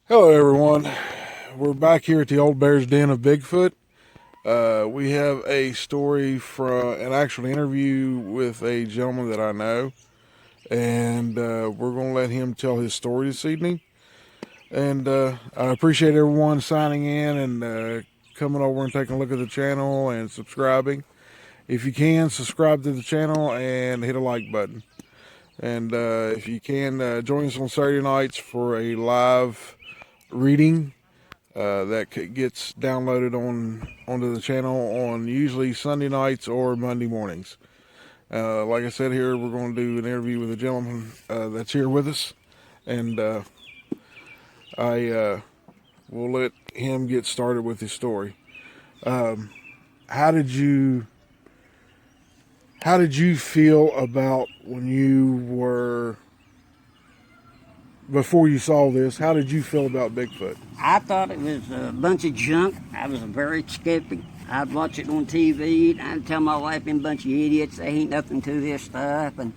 Hello, everyone. We're back here at the Old Bear's Den of Bigfoot. We have a story from an actual interview with a gentleman that I know, and we're going to let him tell his story this evening. And I appreciate everyone signing in and coming over and taking a look at the channel and subscribing. If you can, subscribe to the channel and hit a like button. And if you can, join us on Saturday nights for a live reading that gets downloaded onto the channel on usually Sunday nights or Monday mornings. Like I said, here we're going to do an interview with a gentleman that's here with us, and I will let him get started with his story. How did you how did you feel about when you were before you saw this? How did you feel about Bigfoot? I thought it was a bunch of junk. I was a very skeptic. I'd watch it on TV, and I'd tell my wife, "Them bunch of idiots, they ain't nothing to this stuff," and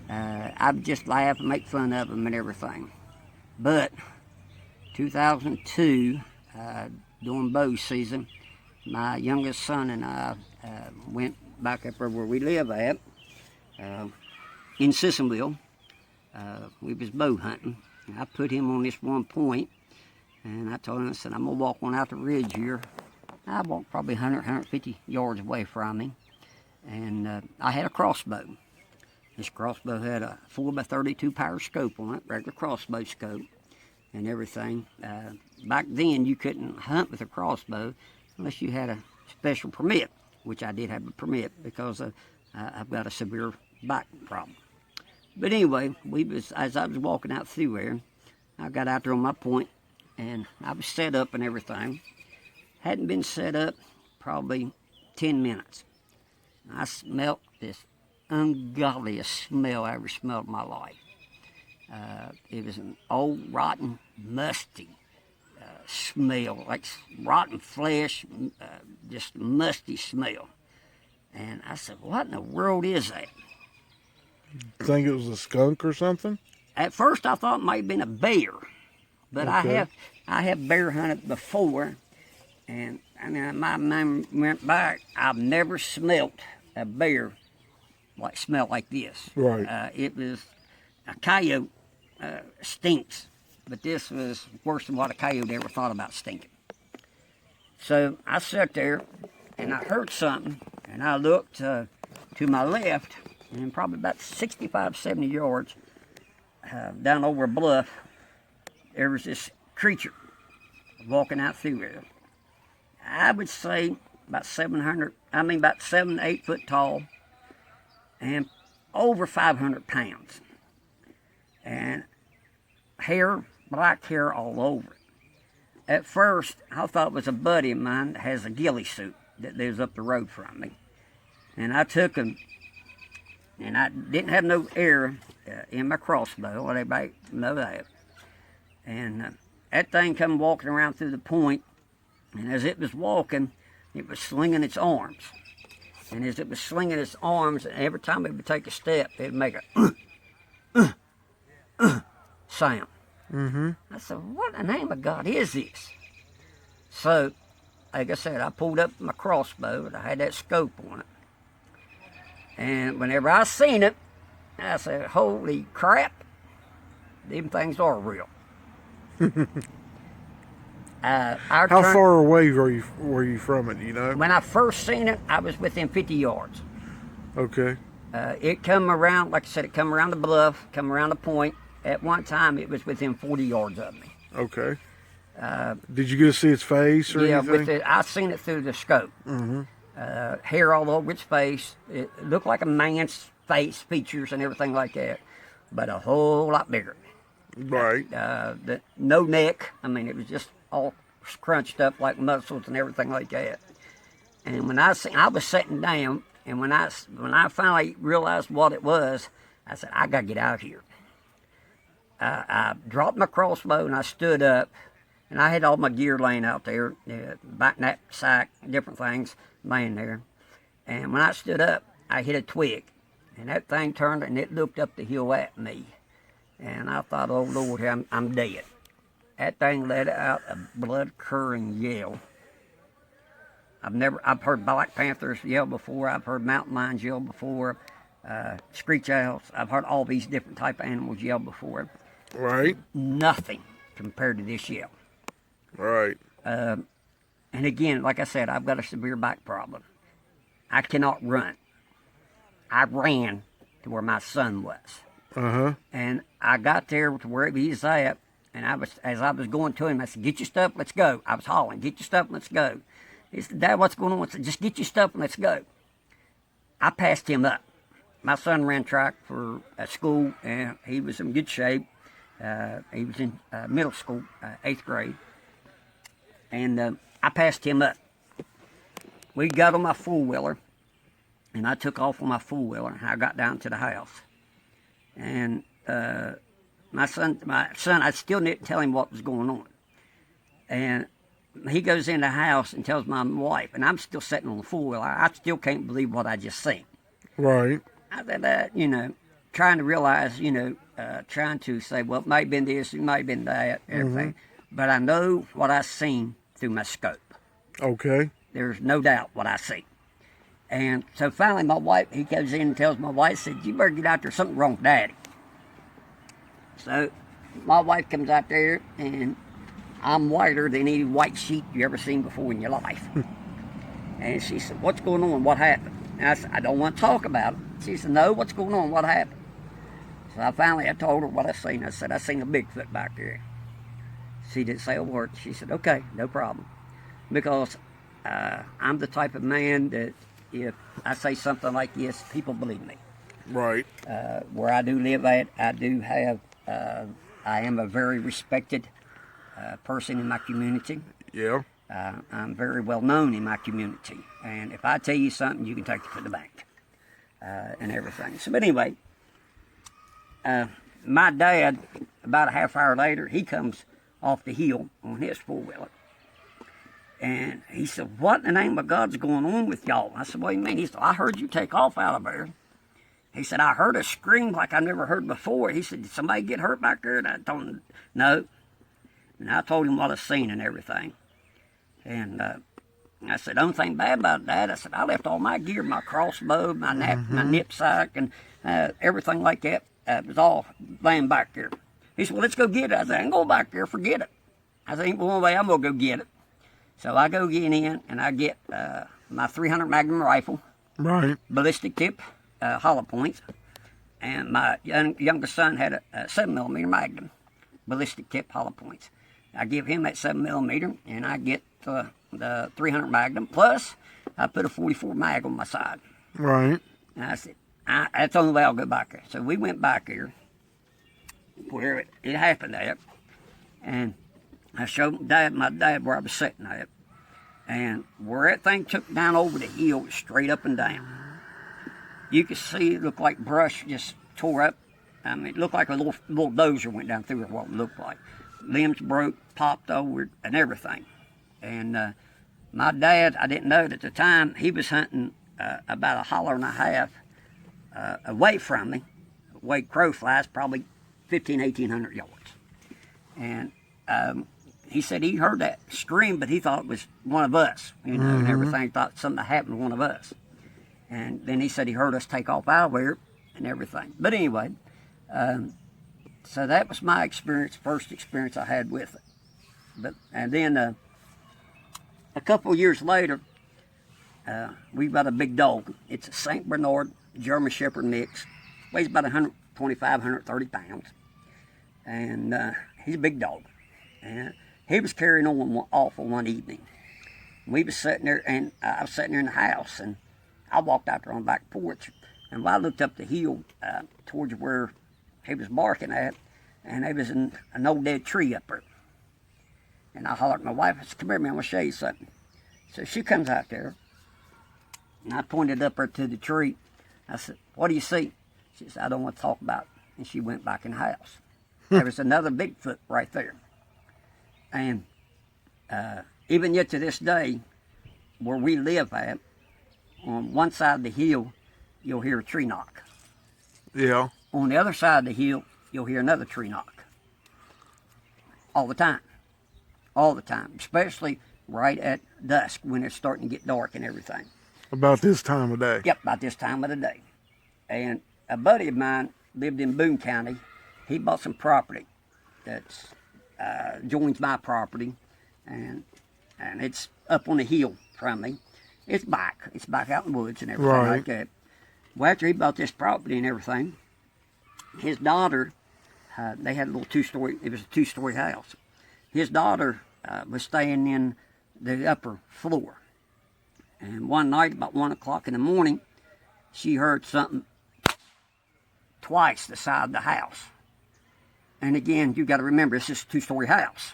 I'd just laugh and make fun of them and everything. But 2002, during bow season, my youngest son and I went back up where we live at, in Sissonville. We was bow hunting. I put him on this one point, and I told him, I said, "I'm going to walk one out the ridge here." I walked probably 100, 150 yards away from him, and I had a crossbow. This crossbow had a 4x32 power scope on it, regular crossbow scope, and everything. Back then, you couldn't hunt with a crossbow unless you had a special permit, which I did have a permit because I've got a severe back problem. But anyway, as I was walking out through there, I got out there on my point, and I was set up and everything. Hadn't been set up probably 10 minutes. I smelt this ungodliest smell I ever smelled in my life. It was an old, rotten, musty smell, like rotten flesh, just musty smell. And I said, "What in the world is that?" Think it was a skunk or something? At first, I thought it might have been a bear, but Okay. I have bear hunted before, and I mean, my mind went back. I've never smelt a bear smell like this. Right. It was a coyote stinks, but this was worse than what a coyote ever thought about stinking. So I sat there, and I heard something, and I looked to my left, and probably about 65, 70 yards down over a bluff, there was this creature walking out through there. I would say about 7, 8 foot tall, and over 500 pounds. And hair, black hair all over it. At first, I thought it was a buddy of mine that has a ghillie suit that lives up the road from me. And I took him, and I didn't have no air in my crossbow, let everybody know that. And that thing come walking around through the point, and as it was walking, it was slinging its arms. And as it was slinging its arms, and every time it would take a step, it would make a sound. Mm-hmm. I said, "What in the name of God is this?" So, like I said, I pulled up my crossbow, and I had that scope on it. And whenever I seen it, I said, "Holy crap, them things are real." How far away were you from it? You know? When I first seen it, I was within 50 yards. Okay. It come around, like I said, it come around the bluff, come around the point. At one time, it was within 40 yards of me. Okay. Did you get to see its face or Yeah, anything? I seen it through the scope. Mm-hmm. Hair all over its face. It looked like a man's face, features and everything like that, but a whole lot bigger. Right. No neck. I mean, it was just all scrunched up like muscles and everything like that. And when I was sitting down, and when I finally realized what it was, I said, "I gotta get out of here." I dropped my crossbow and I stood up, and I had all my gear laying out there, back knapsack, different things laying there. And when I stood up, I hit a twig, and that thing turned and it looked up the hill at me. And I thought, "Oh Lord, I'm dead." that thing let out a blood-curdling yell. I've heard black panthers yell before. I've heard mountain lions yell before. Screech owls. I've heard all these different type of animals yell before. Right. Nothing compared to this yell. Right. And again, like I said, I've got a severe back problem. I cannot run. I ran to where my son was. Uh-huh. And I got there to where he was at, and as I was going to him, I said, "Get your stuff, let's go." I was hollering, "Get your stuff, let's go." He said, "Dad, what's going on?" I said, "Just get your stuff and let's go." I passed him up. My son ran track for school, and he was in good shape. He was in middle school, 8th grade. And I passed him up. We got on my four-wheeler, and I took off on my four-wheeler, and I got down to the house. And my son, I still didn't tell him what was going on. And he goes in the house and tells my wife, and I'm still sitting on the four-wheeler. I still can't believe what I just seen. Right. I said, trying to realize, trying to say, well, it might have been this, it might have been that, everything. But I know what I seen through my scope. Okay. There's no doubt what I see. And so finally my wife, he goes in and tells my wife, said, "You better get out there, something wrong with Daddy." So my wife comes out there, and I'm whiter than any white sheet you ever seen before in your life. And she said, "What's going on? What happened?" And I said, "I don't want to talk about it." She said, "No, what's going on? What happened?" So I told her what I seen. I said, "I seen a Bigfoot back there." She didn't say a word. She said, "Okay, no problem." Because I'm the type of man that if I say something like this, people believe me. Right. Where I do live at, I do have, I am a very respected person in my community. Yeah. I'm very well known in my community. And if I tell you something, you can take it to the bank and everything. So, but anyway, my dad, about a half hour later, he comes off the hill on his four-wheeler. And he said, "What in the name of God's going on with y'all?" I said, "What do you mean?" He said, "I heard you take off out of there." He said, "I heard a scream like I never heard before." He said, "Did somebody get hurt back there?" And I told him, "No." And I told him what I seen and everything. And I said, "The only thing bad about that," I said, "I left all my gear, my crossbow, my knapsack, and everything like that. It was all laying back there." He said, "Well, let's go get it." I said, "I ain't going back there, forget it." I said, "Ain't one way I'm going to go get it." So I go get in, and I get my .300 Magnum rifle, Right. ballistic tip, hollow points, and my youngest son had a 7mm Magnum, ballistic tip, hollow points. I give him that 7mm, and I get the .300 Magnum, plus I put a .44 mag on my side. Right. And I said, that's the only way I'll go back there. So we went back there, where it happened at, and I showed my dad where I was sitting at, and where that thing took down over the hill, straight up and down. You could see it looked like brush just tore up. I mean, it looked like a little dozer went down through it, what it looked like. Limbs broke, popped over, and everything. And my dad, I didn't know it at the time, he was hunting about a holler and a half away from me, away crow flies, probably 1,800 yards. And he said he heard that scream, but he thought it was one of us, and everything, thought something happened to one of us. And then he said he heard us take off out of there and everything. But anyway, so that was my experience, first experience I had with it. And then a couple of years later, we got a big dog. It's a St. Bernard German Shepherd mix. Weighs about 125, 130 pounds. And he's a big dog. And he was carrying off one evening. We was sitting there, and I was sitting there in the house, and I walked out there on the back porch, and I looked up the hill towards where he was barking at, and there was an old dead tree up there. And I hollered at my wife, I said, "Come here, man, I'm going to show you something." So she comes out there, and I pointed up her to the tree. I said, "What do you see?" She said, "I don't want to talk about it." And she went back in the house. There was another Bigfoot right there. And even yet to this day, where we live at, on one side of the hill, you'll hear a tree knock. Yeah. On the other side of the hill, you'll hear another tree knock. All the time. all the time, especially right at dusk when it's starting to get dark and everything. About this time of day. Yep, about this time of the day. And a buddy of mine lived in Boone County. He bought some property that's joins my property, and it's up on the hill from me. It's back out in the woods and everything Right. like that. Well, after he bought this property and everything, his daughter, they had a little it was a two-story house. His daughter was staying in the upper floor. And one night, about 1 o'clock in the morning, she heard something twice the side of the house. And again, you got to remember, this is a two-story house.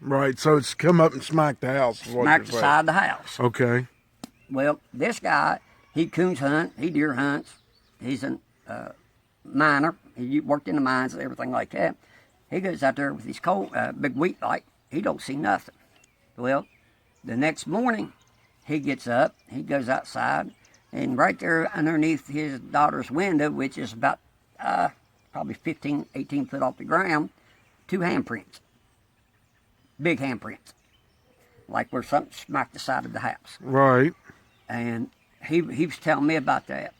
Right, so it's come up and smacked the house. Is what Smacked you're the saying. side of the house. Okay. Well, this guy, he coons hunt, he deer hunts. He's a miner. He worked in the mines and everything like that. He goes out there with his big wheat light. He don't see nothing. Well, the next morning, he gets up, he goes outside, and right there underneath his daughter's window, which is about probably 15, 18 foot off the ground, 2 handprints. Big handprints. Like where something smacked the side of the house. Right. And he was telling me about that.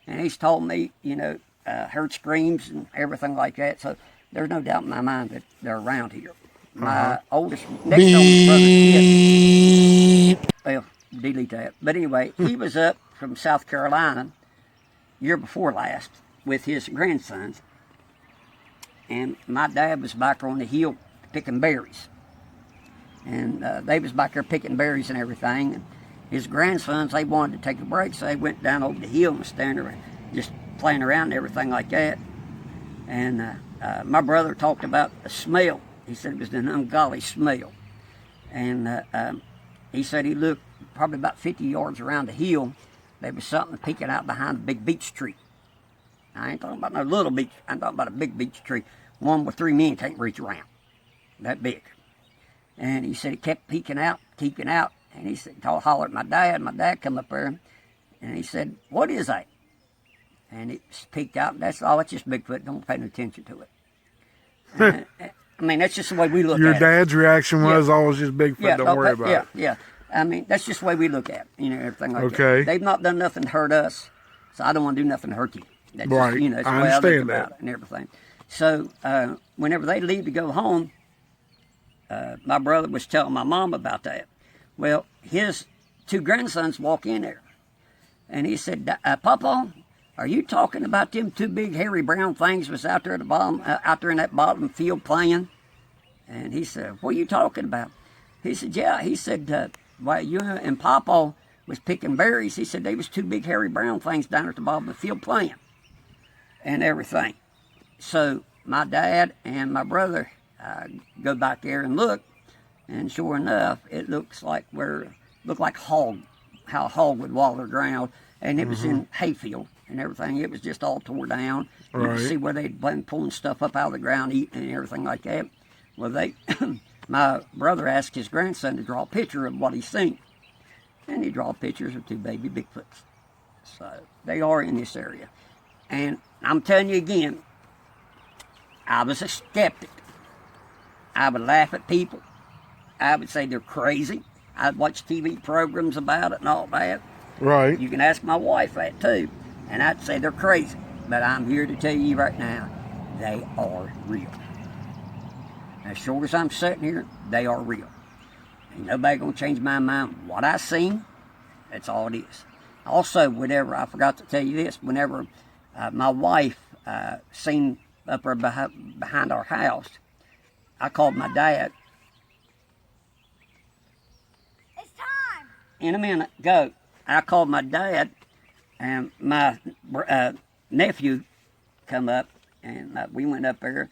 And he's told me, heard screams and everything like that. So there's no doubt in my mind that they're around here. My next oldest brother's kid, well, delete that. But anyway, he was up from South Carolina year before last with his grandsons. And my dad was back on the hill picking berries. And they was back there picking berries and everything. And his grandsons, they wanted to take a break, so they went down over the hill and was standing around, just playing around and everything like that. And my brother talked about a smell. He said it was an ungodly smell. And he said he looked probably about 50 yards around the hill. There was something peeking out behind a big beech tree. I ain't talking about no little beech. I'm talking about a big beech tree. One where 3 men can't reach around. That big. And he said it kept peeking out. And he said, hollered at my dad. My dad come up there. And he said, "What is that?" And it peeked out. That's all. It's just Bigfoot. Don't pay no attention to it. I mean, that's just the way we look at it. Your dad's reaction was always just Bigfoot, don't worry about it. Yeah. I mean, that's just the way we look at it, everything like that. Okay. They've not done nothing to hurt us, so I don't want to do nothing to hurt you. That's Right. Just, that's the I way I look understand about that. it and everything. So whenever they leave to go home, my brother was telling my mom about that. Well, his 2 grandsons walk in there, and he said, "Papa, are you talking about them 2 big hairy brown things was out there at the bottom, out there in that bottom field playing?" And he said, "What are you talking about?" He said, "Yeah." He said, "While you and Papa was picking berries," he said, "they was 2 big hairy brown things down at the bottom of the field playing and everything." So my dad and my brother go back there and look, and sure enough, it looks like how a hog would waller ground, and it was in hayfield and everything. It was just all tore down. You Right. could see where they'd been pulling stuff up out of the ground, eating and everything like that. Well, my brother asked his grandson to draw a picture of what he seen, and he drew pictures of 2 baby Bigfoots. So they are in this area, and I'm telling you again, I was a skeptic. I would laugh at people. I would say they're crazy. I'd watch TV programs about it and all that. Right. You can ask my wife that too, and I'd say they're crazy. But I'm here to tell you right now, they are real. As sure as I'm sitting here, they are real. Ain't nobody gonna change my mind. What I seen, that's all it is. Also, I forgot to tell you this, whenever my wife seen up there behind our house, I called my dad. It's time. In a minute, go. I called my dad, and my nephew come up, and we went up there,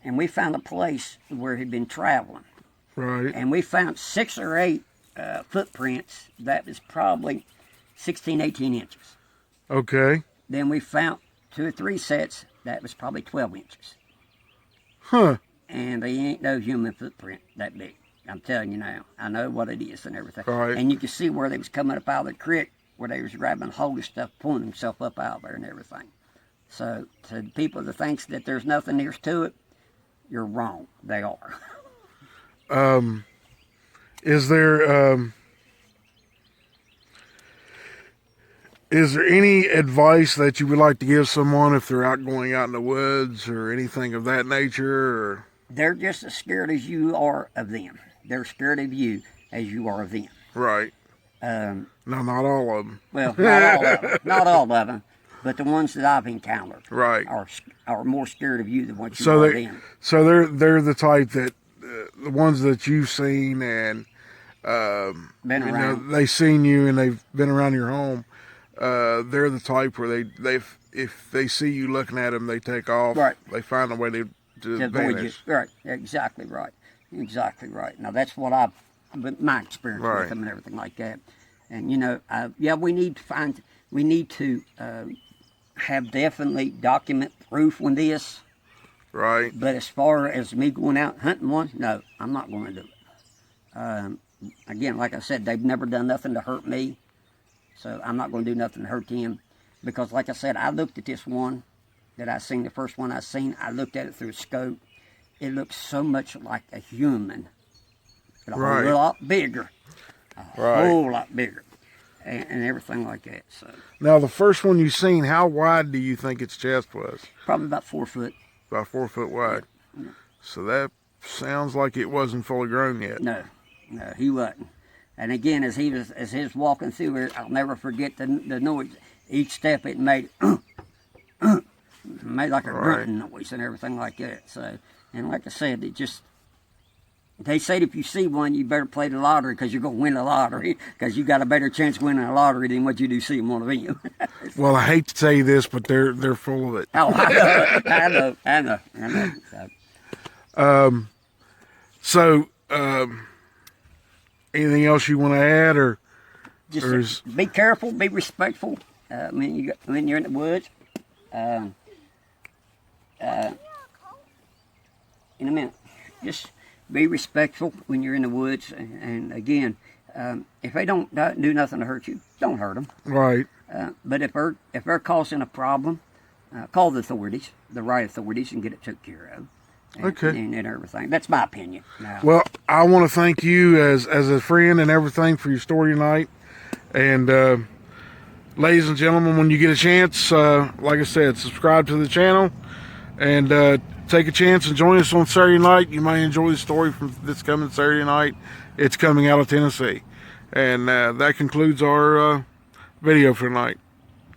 and we found a place where he'd been traveling. Right. And we found 6 or 8 footprints that was probably 16, 18 inches. Okay. Then we found 2 or 3 sets that was probably 12 inches. Huh. And they ain't no human footprint that big. I'm telling you now. I know what it is and everything. Right. And you can see where they was coming up out of the creek, where they was grabbing hold of stuff, pulling themselves up out there and everything. So to the people that thinks that there's nothing near to it, you're wrong. They are. Is there any advice that you would like to give someone if they're going out in the woods or anything of that nature? Or? They're just as scared as you are of them. They're scared of you as you are of them. Right. No, not all of them. Well, not all of them. Not all of them. But the ones that I've encountered right. are more scared of you than what you are of them. So they're the type that, the ones that you've seen and been around. They've seen you and they've been around your home. They're the type where if they see you looking at them, they take off. Right. They find a way to vanish. Right. Exactly right. Exactly right. Now that's what my experience with them and everything like that. And we need to have definitely document proof on this. Right. But as far as me going out hunting one, no, I'm not going to do it. Again, like I said, they've never done nothing to hurt me. So I'm not going to do nothing to hurt them. Because like I said, I looked at this one that I seen, the first one I seen, I looked at it through a scope. It looks so much like a human. But a whole lot bigger. A whole lot bigger. And everything like that. So now, the first one you seen, how wide do you think its chest was? Probably about 4 foot. About 4 foot wide. Yeah. So that sounds like it wasn't fully grown yet. No, he wasn't. And again, as he was walking through here, I'll never forget the noise. Each step it made, made like a grunting noise and everything like that. So, and like I said, they said if you see one, you better play the lottery because you're going to win the lottery because you got a better chance of winning the lottery than what you do seeing one of them. Well, I hate to tell you this, but they're full of it. Oh, I know. So, anything else you want to add, or just be careful, be respectful when you're in the woods. In a minute, just be respectful when you're in the woods, and again, if they don't do nothing to hurt you, don't hurt them. Right. But if they're causing a problem, call the authorities, the right authorities, and get it took care of. And everything. That's my opinion. Now, well, I want to thank you as a friend and everything for your story tonight. And ladies and gentlemen, when you get a chance, like I said, subscribe to the channel and take a chance and join us on Saturday night. You may enjoy the story from this coming Saturday night. It's coming out of Tennessee. And that concludes our video for tonight.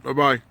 Bye-bye.